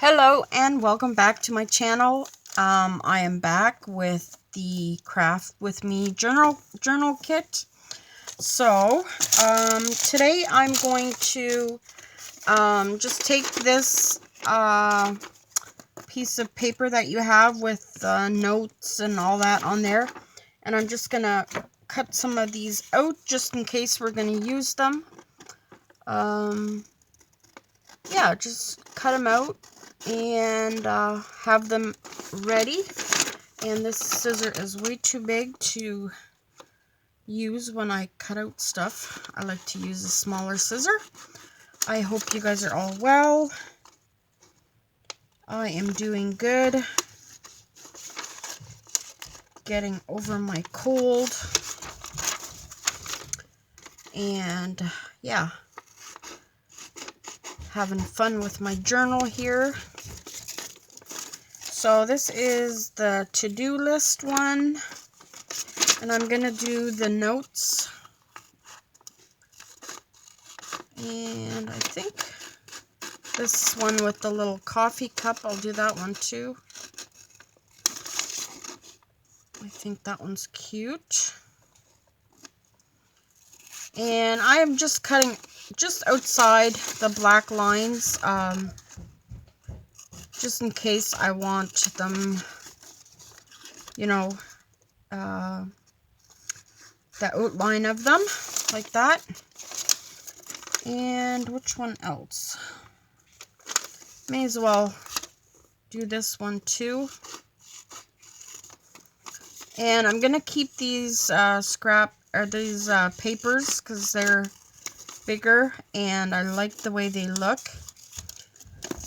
Hello and welcome back to my channel. I am back with the Craft With Me journal kit. So today I'm going to just take this piece of paper that you have with notes and all that on there, and I'm just gonna cut some of these out just in case we're gonna use them. Yeah, just cut them out and have them ready. And this scissor is way too big to use when I cut out stuff. I like to use a smaller scissor. I hope you guys are all well. I am doing good. Getting over my cold. And yeah, having fun with my journal here. So this is the to-do list one, and I'm gonna do the notes. And I think this one with the little coffee cup, I'll do that one too. I think that one's cute. And I am just cutting just outside the black lines, just in case I want them, you know, the outline of them, like that. And which one else? May as well do this one too. And I'm gonna keep these these papers because they're bigger and I like the way they look.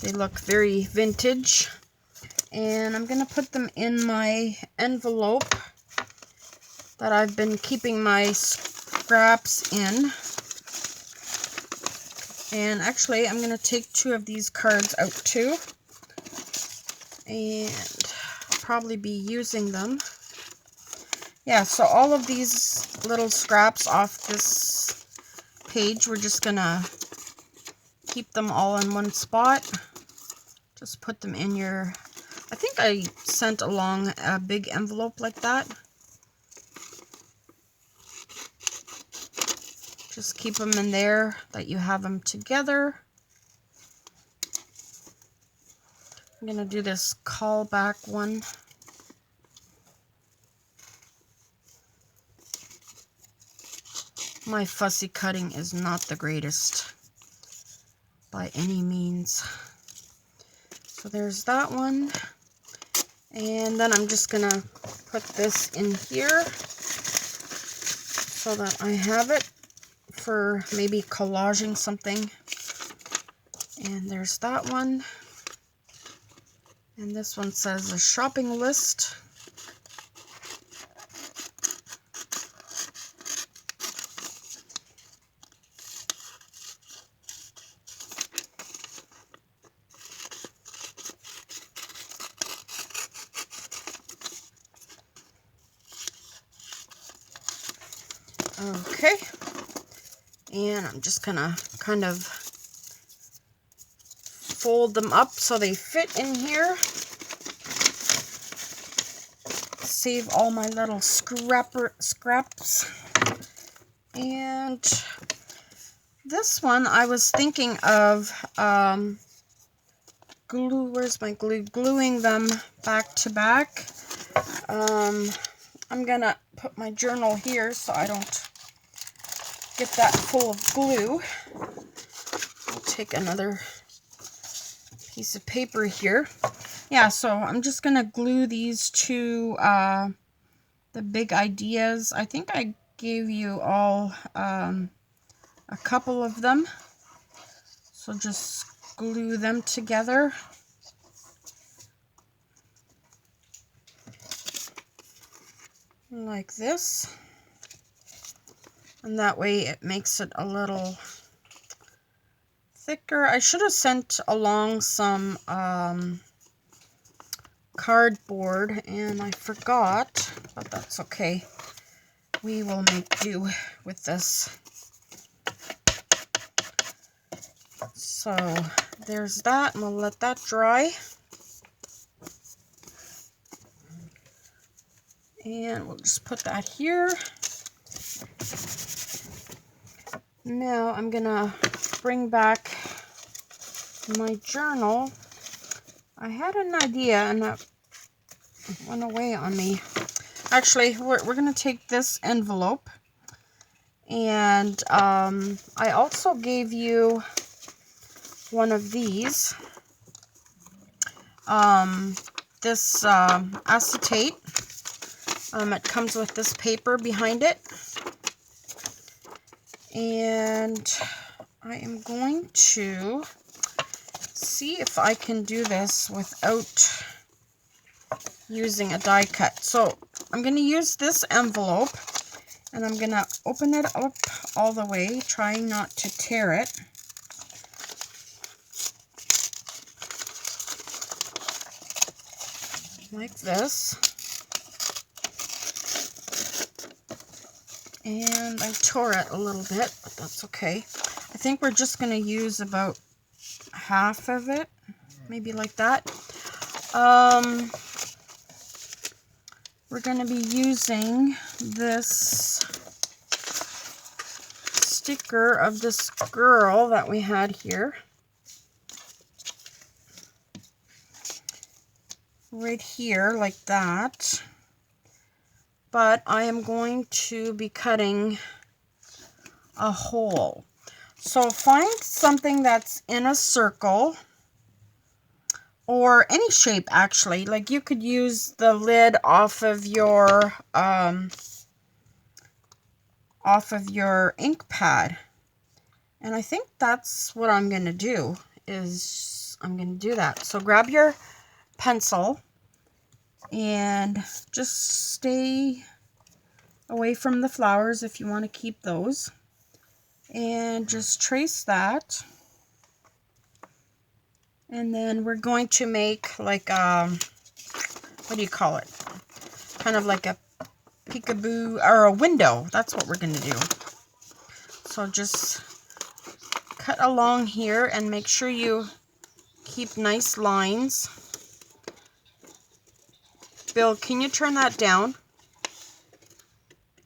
They look very vintage. And I'm gonna put them in my envelope that I've been keeping my scraps in. And actually, I'm going to take two of these cards out too. And probably be using them. Yeah, so all of these little scraps off this page, we're just going to keep them all in one spot. Just put them in your... I think I sent along a big envelope like that. Just keep them in there, that you have them together. I'm going to do this callback one. My fussy cutting is not the greatest by any means. So there's that one. And then I'm just going to put this in here so that I have it for maybe collaging something. And there's that one. And this one says a shopping list. Okay. And I'm just gonna kind of fold them up so they fit in here. Save all my little scraps. And this one I was thinking of where's my glue? Gluing them back to back. I'm gonna put my journal here so I don't get that full of glue. I'll take another piece of paper here. Yeah, so I'm just gonna glue these to the big ideas. I think I gave you all a couple of them. So just glue them together. Like this. And that way it makes it a little thicker. I should have sent along some cardboard and I forgot, but that's okay. We will make do with this. So there's that, and we'll let that dry. And we'll just put that here. Now I'm gonna bring back my journal. I had an idea and it went away on me. Actually, we're gonna take this envelope, and I also gave you one of these. This acetate. It comes with this paper behind it. And I am going to see if I can do this without using a die cut. So I'm going to use this envelope, and I'm going to open it up all the way, trying not to tear it. Like this. And I tore it a little bit, but that's okay. I think we're just going to use about half of it, maybe like that. We're going to be using this sticker of this girl that we had here. Right here, like that. But I am going to be cutting a hole. So find something that's in a circle, or any shape actually. Like you could use the lid off of your ink pad. And I think that's what I'm going to do, is I'm going to do that. So grab your pencil and just stay away from the flowers if you want to keep those. And just trace that. And then we're going to make like what do you call it? Kind of like a peekaboo, or a window. That's what we're going to do. So just cut along here and make sure you keep nice lines. Bill, can you turn that down?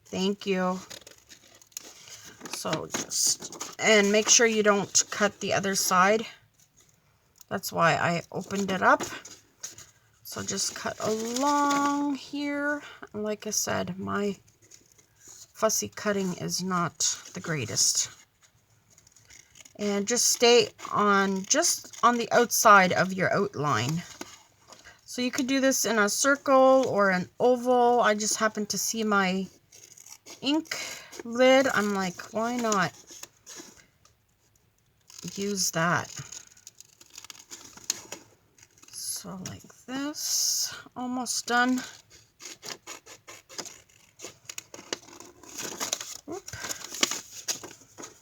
Thank you. So just, and make sure you don't cut the other side. That's why I opened it up. So just cut along here. Like I said, my fussy cutting is not the greatest. And just stay on just on the outside of your outline. So you could do this in a circle or an oval. I just happened to see my ink lid. I'm like, why not use that? So like this, almost done.